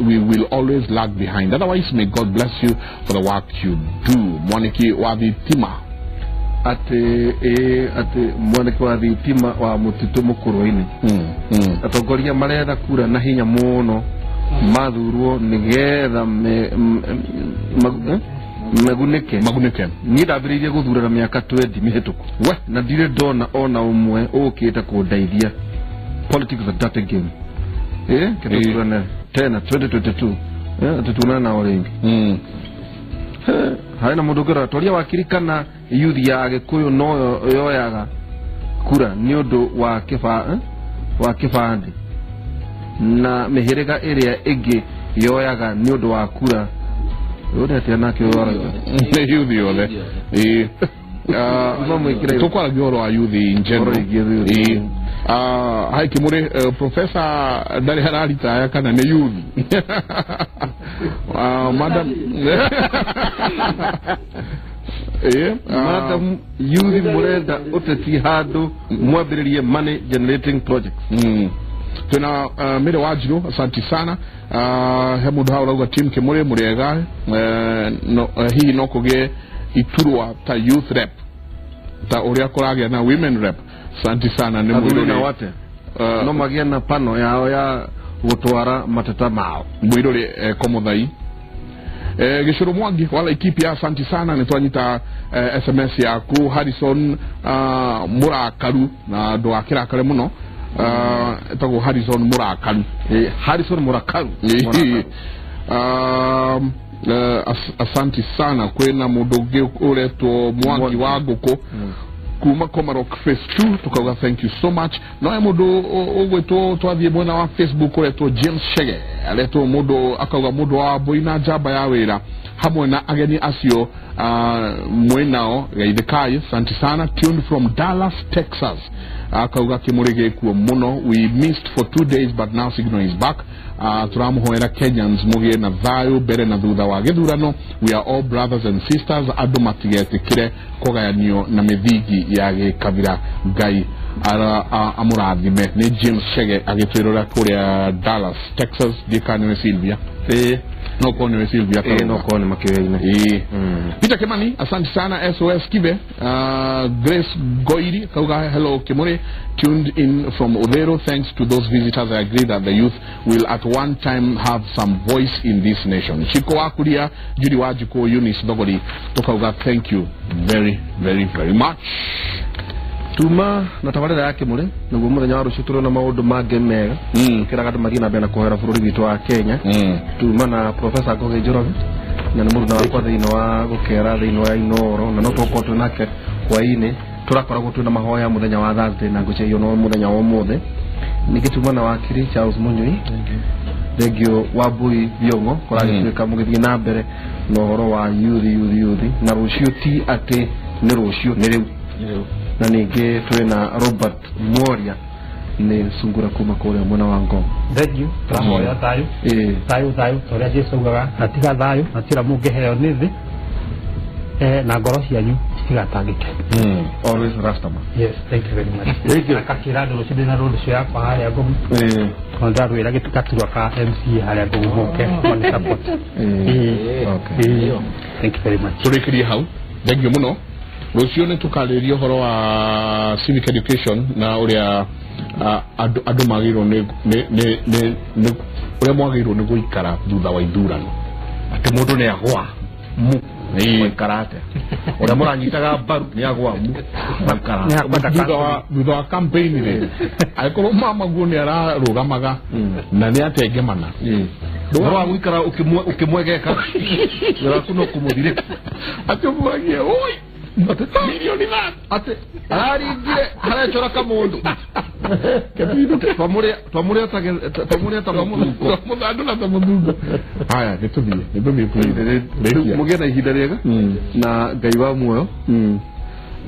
we will always lag behind. Otherwise, may God bless you for the work you do. Mwaniki Wavitima. ate mwanake wa thitima wa mutito mukuruini atongoria marenda kura na hinya muno mathurwo nigetha magunike ni ndabiririe guthura na miaka 20 mihituku we na ndire ndona ona umwe ukite kundeithia politics a dirty game kithurana tena 2022 tutuna na oringi haina mundu kira toria wakirikana youth ya Gikuyu no yoyaga kura ni undu wa kibandi na mihirega iria ingi yoyaga ni undu wa kura urete nake yoraga ni youth yothe tukwa gioro wa youth in general hai kimure professor dari hararita ya kana ne youth madam madam youth murenda uteti handu mwambiririe money generating projects tena Mere Wajiro asanti sana he mundu haura uga team Kimure murega hii no kuge iturwa ta youth rep ta uria koragia na women rep asanti sana ni mwiro na wate no magia na pano ya gutwara mateta mao mwiro komothai Gishuru Mwangi wala ikipi ya asanti sana nitwanyita SMS yaku Harrison Murakaru na doakira kare muno etago Harrison Murakaru Harrison Murakaru asanti sana kwena mudoge ureto Mwangi waguko kuma Komarok Phase 2 tukaga thank you so much no mudo ogweto twathie bona wa Facebook ureto James Shege aleto mudo akaga mudo wa boina jaba ya wira hamwe na ageni asio mwenao gaidekai santi sana tuned from Dallas Texas akaga kimurege ku muno we missed for 2 days but now signal is back turamuhoera Kenyans mugie na thayo bere na thutha wa githurano we are all brothers and sisters adu matigetikire kogayanio na mithigi ya gikabira ngai amurathime ni James Shege agitwirora kuria Dallas Texas dikane Sylvia no kone Sylvia no kone makiweine Peter Kimani asante sana SOS Kibe Grace Goiri kauga hello Kimure tuned in from Odero thanks to those visitors I agree that the youth will at one time have some voice in this nation Chiko Wakuria Judy Wajiko Eunice Dogori tukauga thank you very very very much tuma na tabarira yake mure nugo muthenya wa rucituro na maundu mange mega kiraga mathina bena kuhera bururi witu wa Kenya tuma na Professor Ngoge Njoroge na ni mundu na kwa thina wa gukera thina wa Inoro na no tokoto nake kwa ine turakora gutu na mahoya muthenya wa Thursday na guce iyo no muthenya wa muthe nikituma na wakiri Charles Munyui Regio Wabui Biongo koragituika mugithie na mbere no horo wa youth na rucio ti ate ni rucio ni riu na ninge twena Robert Moria ni sungura kuma kule mwana wangu thank you turahoya thayo toria Jesu ugaga natiga thayo natira munge heo nithi na ngoro cianyu tigatangike always Rastaman yes thank you very much thank you akakira ndo cindina road cio yakwa haria ngomu konda rwira gitukaturwa ka MC haria ngomu moke on support okay thank you very much turikiri hau thank you muno Rucio ni tukaririo horo wa civic education na uria adu magiro ne uria mwagiro ni guikara thutha wa ithurano ati mundu ni agwa mu ni karate uria muranyitaga baru ni agwa mu karate thutha wa campaign ri aikoro mama guo ni ararugamaga na ni atengemana ndoro wa guikara ukimwegeka ndoro kuno kumuthire ati mwagie oi milioni na ate arigire harachora kamundu kebido twamure tamundu na tamundu haya nitubie please mugena ihinda riega na ngai wa muoyo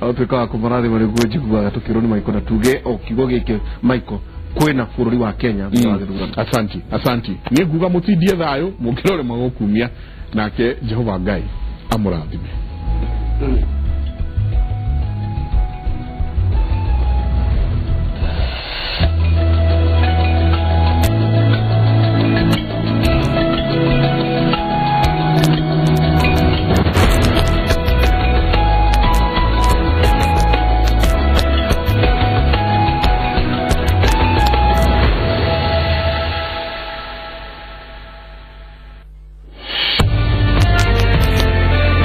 autwika kumarathi mari gujigwa tukironi maiko na tuge o kigo gike maiko kwena bururi wa Kenya asanti ni guga mutindie thayo mukirore magokumia nake Jehova Ngai amurathime